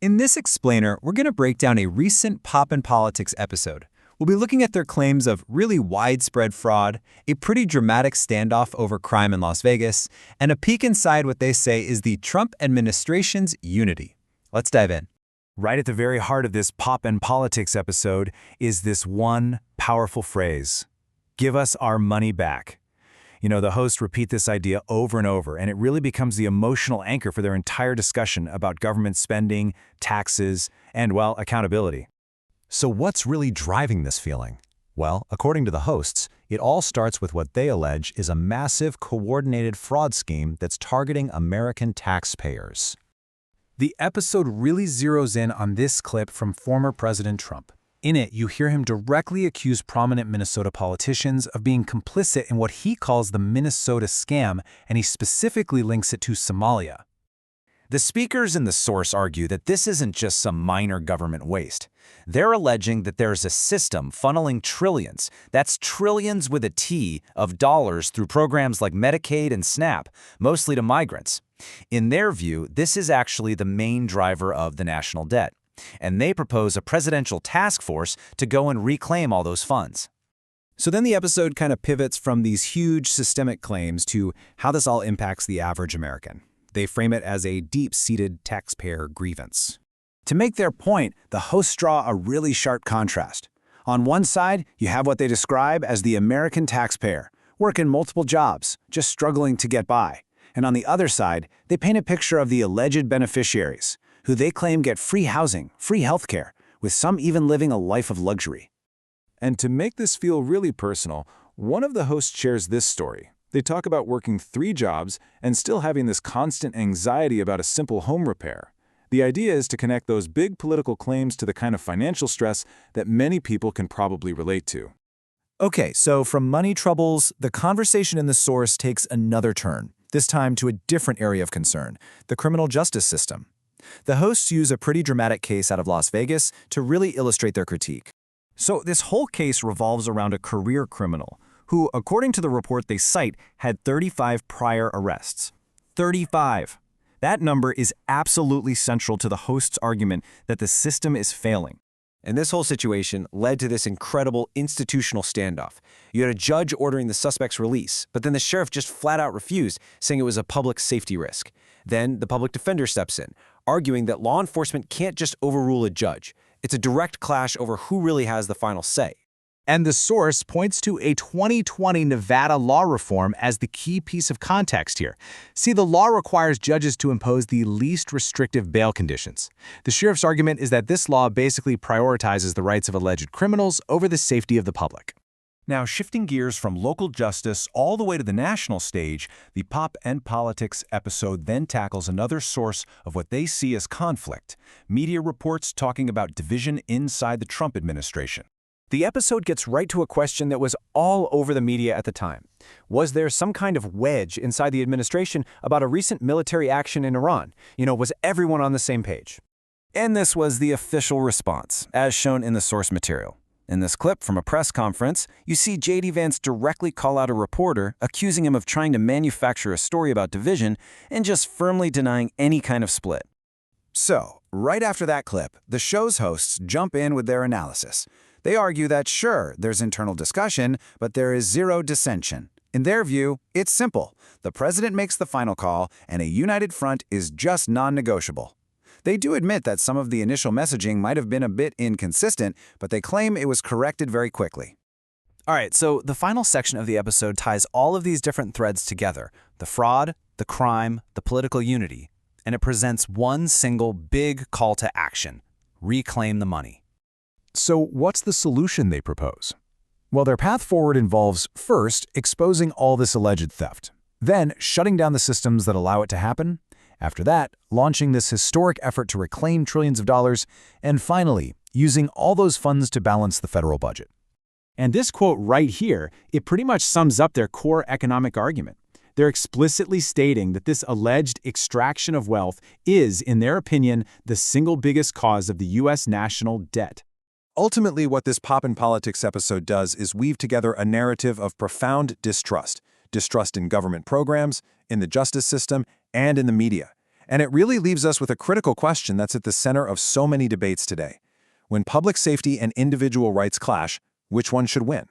In this explainer, we're going to break down a recent Pop and Politics episode. We'll be looking at their claims of really widespread fraud, a pretty dramatic standoff over crime in Las Vegas, and a peek inside what they say is the Trump administration's unity. Let's dive in. Right at the very heart of this Pop and Politics episode is this one powerful phrase: give us our money back. You know, the hosts repeat this idea over and over, and it really becomes the emotional anchor for their entire discussion about government spending, taxes, and, well, accountability. So what's really driving this feeling? Well, according to the hosts, it all starts with what they allege is a massive coordinated fraud scheme that's targeting American taxpayers. The episode really zeroes in on this clip from former President Trump. In it, you hear him directly accuse prominent Minnesota politicians of being complicit in what he calls the Minnesota scam, and he specifically links it to Somalia. The speakers in the source argue that this isn't just some minor government waste. They're alleging that there's a system funneling trillions, that's trillions with a T, of dollars through programs like Medicaid and SNAP, mostly to migrants. In their view, this is actually the main driver of the national debt. And they propose a presidential task force to go and reclaim all those funds. So then the episode kind of pivots from these huge systemic claims to how this all impacts the average American. They frame it as a deep-seated taxpayer grievance. To make their point, the hosts draw a really sharp contrast. On one side, you have what they describe as the American taxpayer, working multiple jobs, just struggling to get by. And on the other side, they paint a picture of the alleged beneficiaries, who they claim get free housing, free healthcare, with some even living a life of luxury. And to make this feel really personal, one of the hosts shares this story. They talk about working 3 jobs and still having this constant anxiety about a simple home repair. The idea is to connect those big political claims to the kind of financial stress that many people can probably relate to. Okay, so from money troubles, the conversation in the source takes another turn, this time to a different area of concern, the criminal justice system. The hosts use a pretty dramatic case out of Las Vegas to really illustrate their critique. So this whole case revolves around a career criminal who, according to the report they cite, had 35 prior arrests. 35! That number is absolutely central to the hosts' argument that the system is failing. And this whole situation led to this incredible institutional standoff. You had a judge ordering the suspect's release, but then the sheriff just flat out refused, saying it was a public safety risk. Then the public defender steps in, arguing that law enforcement can't just overrule a judge. It's a direct clash over who really has the final say. And the source points to a 2020 Nevada law reform as the key piece of context here. See, the law requires judges to impose the least restrictive bail conditions. The sheriff's argument is that this law basically prioritizes the rights of alleged criminals over the safety of the public. Now, shifting gears from local justice all the way to the national stage, the Pop and Politics episode then tackles another source of what they see as conflict: media reports talking about division inside the Trump administration. The episode gets right to a question that was all over the media at the time. Was there some kind of wedge inside the administration about a recent military action in Iran? Was everyone on the same page? And this was the official response, as shown in the source material. In this clip from a press conference, you see JD Vance directly call out a reporter, accusing him of trying to manufacture a story about division and just firmly denying any kind of split. So, right after that clip, the show's hosts jump in with their analysis. They argue that, sure, there's internal discussion, but there is zero dissension. In their view, it's simple. The president makes the final call, and a united front is just non-negotiable. They do admit that some of the initial messaging might have been a bit inconsistent, but they claim it was corrected very quickly. All right, so the final section of the episode ties all of these different threads together: the fraud, the crime, the political unity, and it presents one single big call to action: reclaim the money. So what's the solution they propose? Well, their path forward involves, first, exposing all this alleged theft, then shutting down the systems that allow it to happen, after that, launching this historic effort to reclaim trillions of dollars, and finally, using all those funds to balance the federal budget. And this quote right here, it pretty much sums up their core economic argument. They're explicitly stating that this alleged extraction of wealth is, in their opinion, the single biggest cause of the U.S. national debt. Ultimately, what this Pop and Politics episode does is weave together a narrative of profound distrust. Distrust in government programs, in the justice system, and in the media. And it really leaves us with a critical question that's at the center of so many debates today. When public safety and individual rights clash, which one should win?